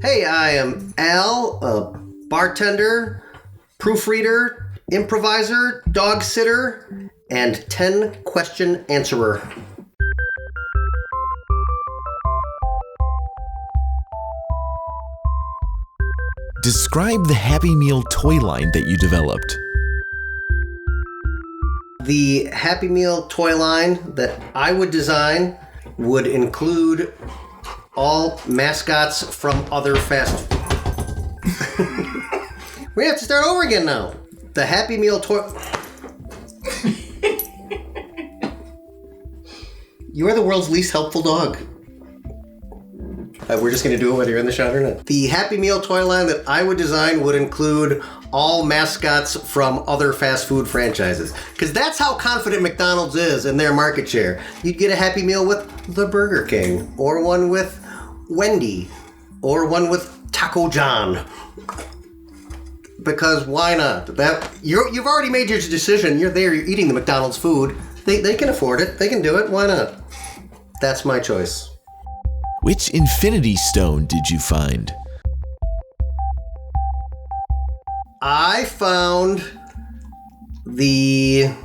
Hey, I am Al, a bartender, proofreader, improviser, dog sitter, and 10-question answerer. Describe the Happy Meal toy line that you developed. The Happy Meal toy line that I would design would include all mascots from other fast... We have to start over again now. The Happy Meal toy... You are the world's least helpful dog. We're just going to do it whether you're in the shot or not. The Happy Meal toy line that I would design would include all mascots from other fast food franchises. Because that's how confident McDonald's is in their market share. You'd get a Happy Meal with the Burger King, or one with Wendy, or one with Taco John. Because why not? You've already made your decision. You're there, you're eating the McDonald's food. They can afford it. They can do it. Why not? That's my choice. Which Infinity Stone did you find? I found the...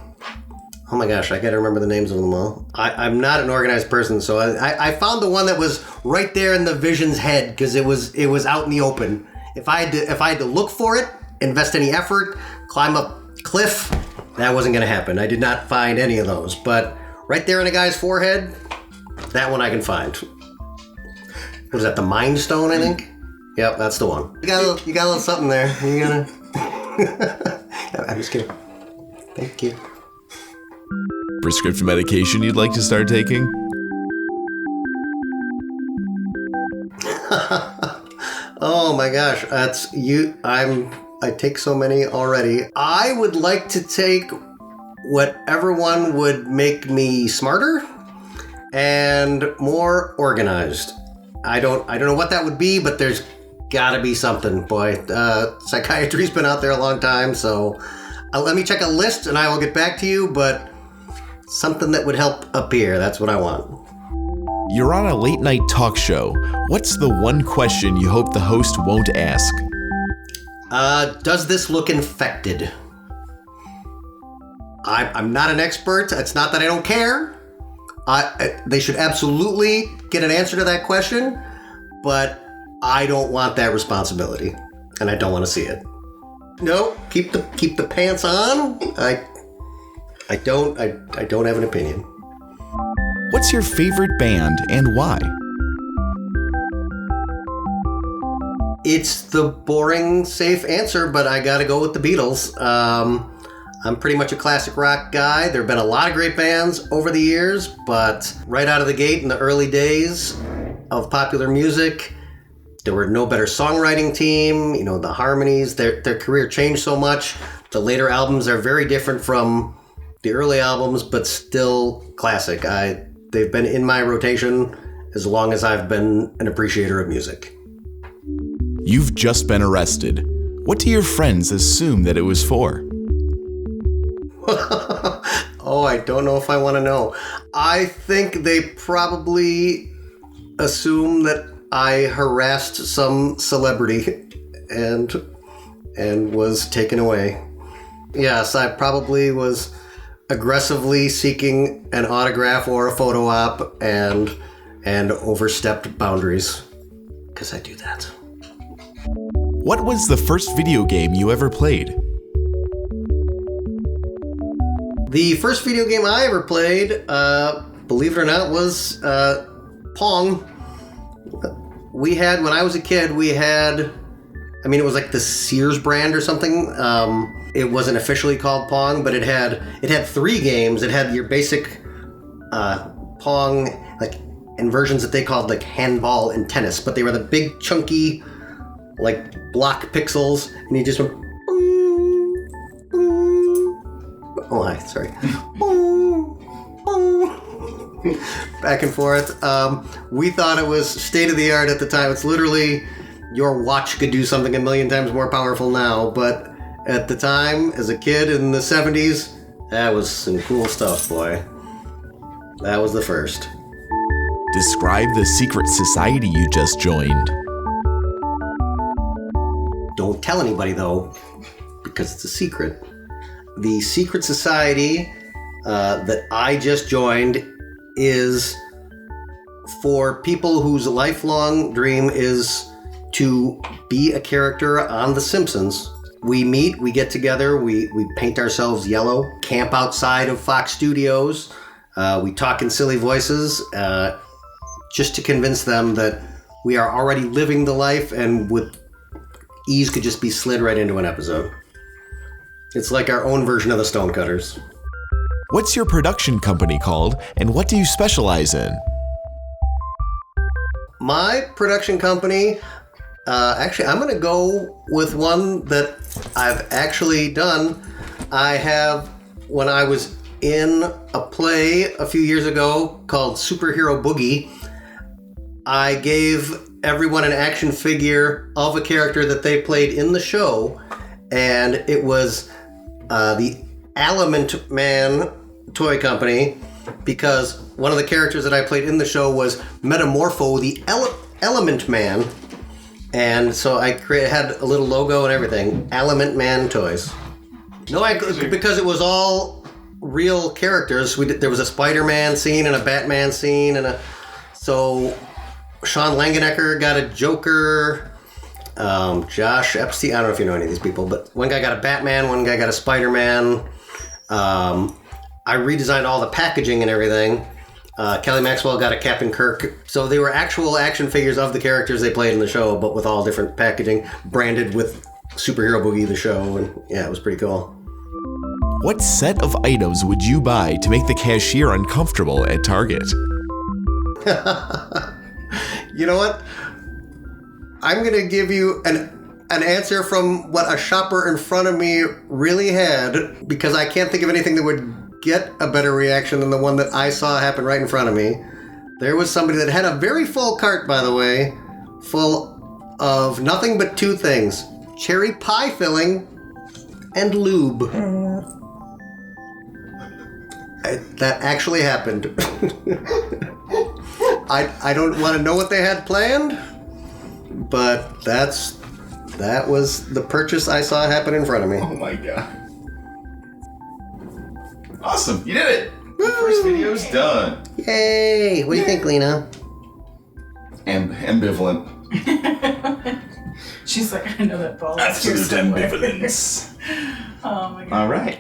Oh my gosh, I gotta remember the names of them all. I'm not an organized person, so I found the one that was right there in the Vision's head, because it was out in the open. If I had to look for it, invest any effort, climb up a cliff, that wasn't gonna happen. I did not find any of those, but right there in a guy's forehead, that one I can find. What is that, the Mind Stone, I think? Yep, that's the one. You got a little something there. You gonna... I'm just kidding. Thank you. Prescription medication you'd like to start taking? Oh my gosh, that's you. I take so many already. I would like to take whatever one would make me smarter and more organized. I don't know what that would be, but there's gotta be something, boy. Psychiatry's been out there a long time, so let me check a list and I will get back to you, but something that would help appear, that's what I want. You're on a late night talk show. What's the one question you hope the host won't ask? Does this look infected? I'm not an expert. It's not that I don't care. They should absolutely get an answer to that question, but I don't want that responsibility, and I don't want to see it. No, keep the pants on. I don't have an opinion. What's your favorite band and why? It's the boring, safe answer, but I gotta go with the Beatles. I'm pretty much a classic rock guy. There have been a lot of great bands over the years, but right out of the gate in the early days of popular music, there were no better songwriting team. You know, the harmonies, their career changed so much. The later albums are very different from the early albums, but still classic. They've been in my rotation as long as I've been an appreciator of music. You've just been arrested. What do your friends assume that it was for? Oh, I don't know if I want to know. I think they probably assume that I harassed some celebrity and was taken away. Yes, I probably was aggressively seeking an autograph or a photo op and overstepped boundaries. Because I do that. What was the first video game you ever played? The first video game I ever played, believe it or not, was Pong. We had, when I was a kid, it was like the Sears brand or something. It wasn't officially called Pong, but it had 3 games. It had your basic Pong, like, and versions that they called like handball and tennis, but they were the big chunky, like, block pixels, and you just went, boom, boom. Oh, hi, sorry. Boom, boom. Back and forth. We thought it was state of the art at the time. It's literally, your watch could do something a million times more powerful now, but at the time, as a kid in the 70s, that was some cool stuff, boy. That was the first. Describe the secret society you just joined. Don't tell anybody, though, because it's a secret. The secret society that I just joined is for people whose lifelong dream is to be a character on The Simpsons. We meet, we get together, we paint ourselves yellow, camp outside of Fox Studios, we talk in silly voices, just to convince them that we are already living the life and with ease could just be slid right into an episode. It's like our own version of the Stonecutters. What's your production company called, and what do you specialize in? My production company, actually, I'm going to go with one that I've actually done. When I was in a play a few years ago called Superhero Boogie, I gave everyone an action figure of a character that they played in the show, and it was the Element Man toy company, because one of the characters that I played in the show was Metamorpho, the Element Man, and so I had a little logo and everything. Element Man Toys. No, because it was all real characters. There was a Spider-Man scene and a Batman scene, so Sean Langenecker got a Joker. Josh Epstein, I don't know if you know any of these people, but one guy got a Batman, one guy got a Spider-Man. I redesigned all the packaging and everything. Kelly Maxwell got a Captain Kirk. So they were actual action figures of the characters they played in the show, but with all different packaging, branded with Superhero Boogie, the show, and yeah, it was pretty cool. What set of items would you buy to make the cashier uncomfortable at Target? You know what? I'm going to give you an answer from what a shopper in front of me really had, because I can't think of anything that would get a better reaction than the one that I saw happen right in front of me. There was somebody that had a very full cart, by the way, full of nothing but two things: cherry pie filling and lube. That actually happened. I don't want to know what they had planned, but that was the purchase I saw happen in front of me. Oh my god. Awesome, you did it! The first video's done. Yay! What do you think, Lena? Ambivalent. She's like, I know that ball. Absolute ambivalence. Oh my god. Alright.